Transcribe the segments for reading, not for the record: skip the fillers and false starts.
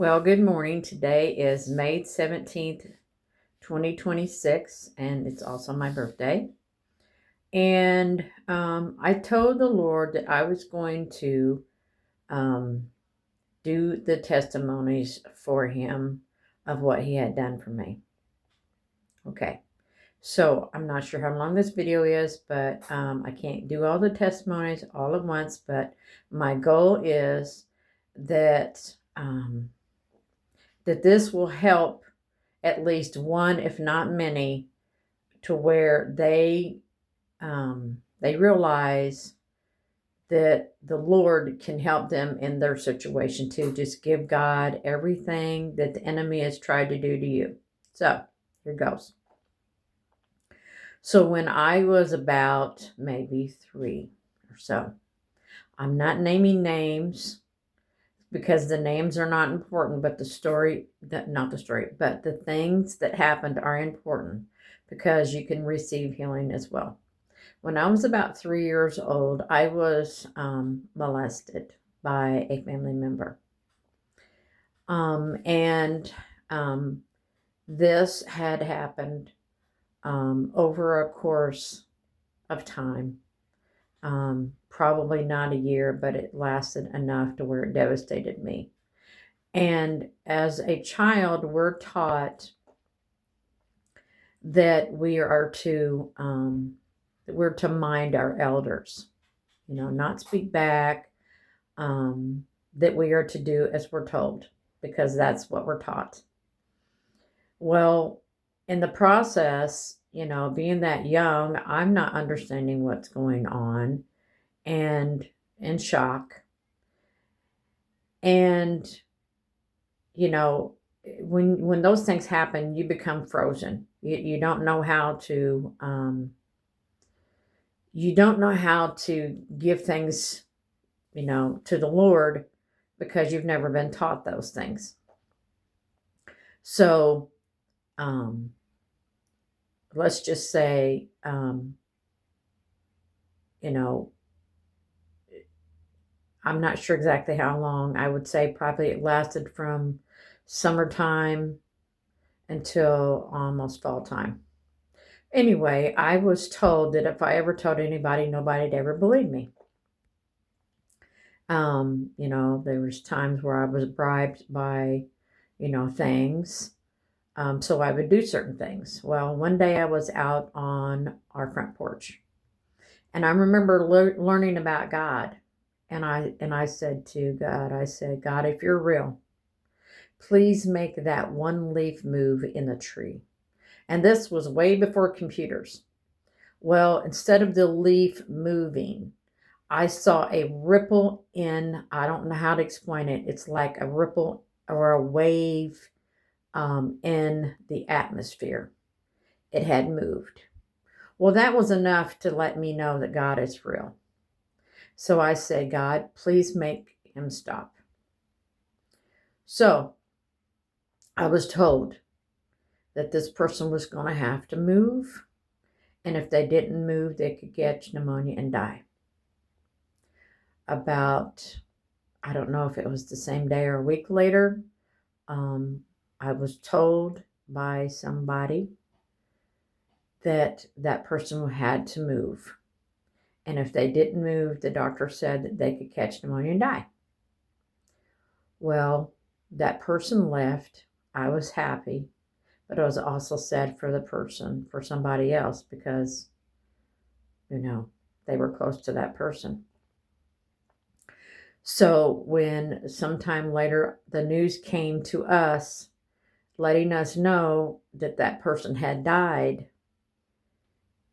Well, good morning. Today is May 17th, 2026, and it's also my birthday. And I told the Lord that I was going to um, do the testimonies for Him of what He had done for me. Okay, so I'm not sure how long this video is, but I can't do all the testimonies all at once, but my goal is that that this will help at least one, if not many, to where they realize that the Lord can help them in their situation too. Just give God everything that the enemy has tried to do to you. So here goes. So when I was about maybe 3 or so, I'm not naming names because the names are not important, but the story, not the story, but the things that happened are important because you can receive healing as well. When I was about 3 years old, I was molested by a family member. And this had happened over a course of time. Probably not a year, but it lasted enough to where it devastated me. And as a child, we're taught that we're to mind our elders, not speak back, that we are to do as we're told, because that's what we're taught. Well, in the process, being that young, I'm not understanding what's going on and in shock. And, when those things happen, you become frozen. You don't know how to give things, to the Lord, because you've never been taught those things. So let's just say, I'm not sure exactly how long. I would say probably it lasted from summertime until almost fall time. Anyway, I was told that if I ever told anybody, nobody'd ever believe me. There was times where I was bribed by, things. So I would do certain things. Well, one day I was out on our front porch, and I remember learning about God. And I said to God, God, if you're real, please make that one leaf move in the tree. And this was way before computers. Well, instead of the leaf moving, I saw a ripple in, I don't know how to explain it. It's like a ripple or a wave in the atmosphere. It had moved. Well, that was enough to let me know that God is real. So I said, God, please make him stop. So I was told that this person was going to have to move. And if they didn't move, they could get pneumonia and die. About, I don't know if it was the same day or a week later, I was told by somebody that that person had to move. And if they didn't move, the doctor said that they could catch pneumonia and die. Well, that person left. I was happy, but I was also sad for the person, for somebody else, because, they were close to that person. So when sometime later the news came to us, letting us know that that person had died,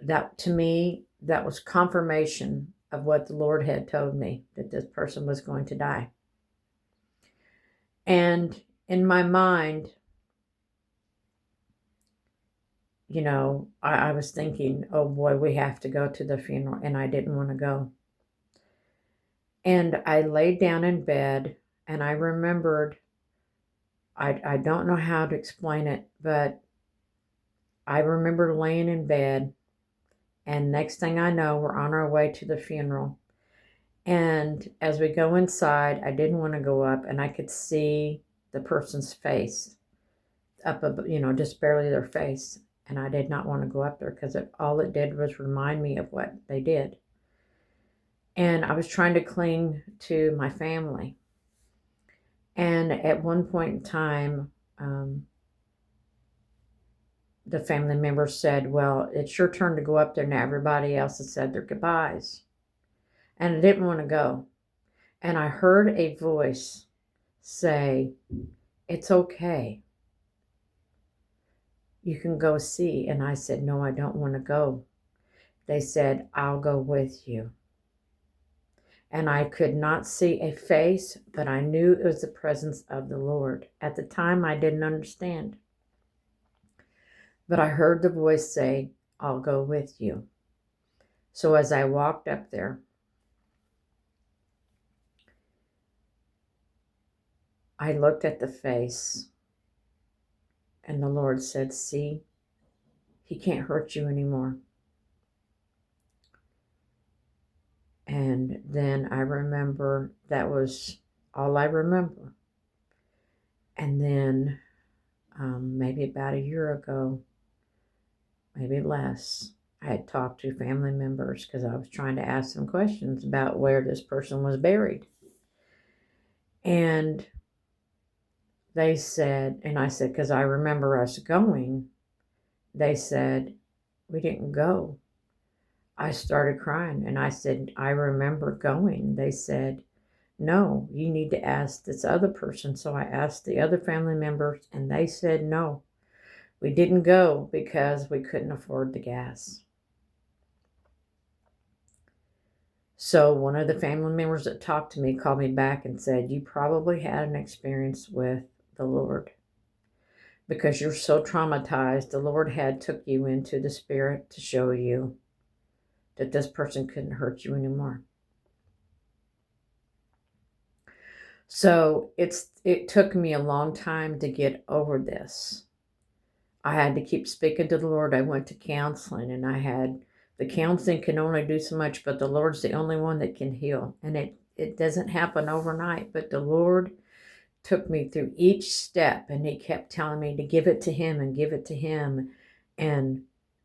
that to me, that was confirmation of what the Lord had told me, that this person was going to die. And in my mind, I was thinking, oh boy, we have to go to the funeral, and I didn't want to go. And I laid down in bed, and I remembered, I don't know how to explain it, but I remember laying in bed, and next thing I know, we're on our way to the funeral. And as we go inside, I didn't want to go up, and I could see the person's face, up, just barely their face. And I did not want to go up there because all it did was remind me of what they did. And I was trying to cling to my family. And at one point in time, the family member said, well, it's your turn to go up there now. Everybody else has said their goodbyes. And I didn't want to go. And I heard a voice say, it's okay. You can go see. And I said, no, I don't want to go. They said, I'll go with you. And I could not see a face, but I knew it was the presence of the Lord. At the time, I didn't understand. But I heard the voice say, I'll go with you. So as I walked up there, I looked at the face, and the Lord said, see, he can't hurt you anymore. And then I remember that was all I remember. And then maybe about a year ago, maybe less, I had talked to family members because I was trying to ask them questions about where this person was buried. And they said, and I said, because I remember us going, they said, we didn't go. I started crying and I said, I remember going. They said, no, you need to ask this other person. So I asked the other family members and they said, no, we didn't go because we couldn't afford the gas. So one of the family members that talked to me called me back and said, you probably had an experience with the Lord because you're so traumatized. The Lord had took you into the spirit to show you that this person couldn't hurt you anymore. So it took me a long time to get over this. I had to keep speaking to the Lord. I went to counseling and the counseling can only do so much, but the Lord's the only one that can heal. And it doesn't happen overnight, but the Lord took me through each step and he kept telling me to give it to him and give it to him. And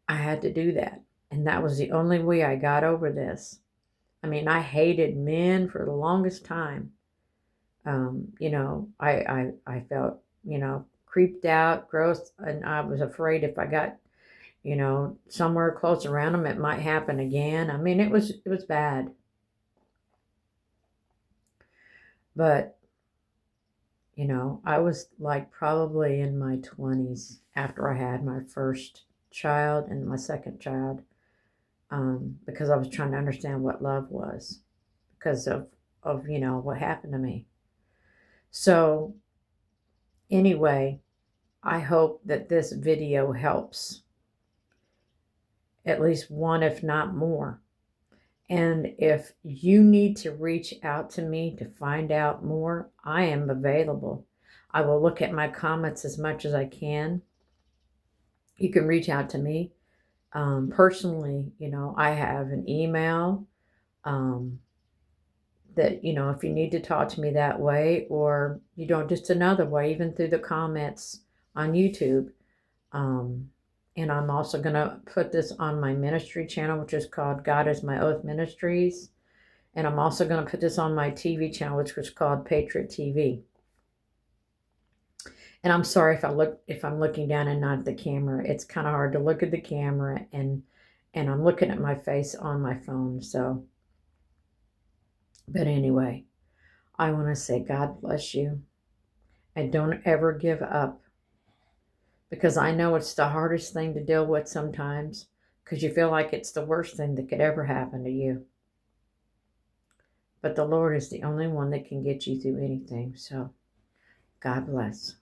I had to do that. And that was the only way I got over this. I mean, I hated men for the longest time. I felt, creeped out, gross, and I was afraid if I got, somewhere close around them, it might happen again. I mean, it was bad. But, I was like probably in my 20s after I had my first child and my second child. Because I was trying to understand what love was because of what happened to me. So anyway, I hope that this video helps at least one, if not more. And if you need to reach out to me to find out more, I am available. I will look at my comments as much as I can. You can reach out to me. Personally, I have an email that, if you need to talk to me that way or, just another way, even through the comments on YouTube. And I'm also going to put this on my ministry channel, which is called God is My Oath Ministries. And I'm also going to put this on my TV channel, which was called Patriot TV. And I'm sorry if I'm looking down and not at the camera. It's kind of hard to look at the camera and I'm looking at my face on my phone. So, but anyway, I want to say God bless you and don't ever give up because I know it's the hardest thing to deal with sometimes because you feel like it's the worst thing that could ever happen to you. But the Lord is the only one that can get you through anything. So, God bless.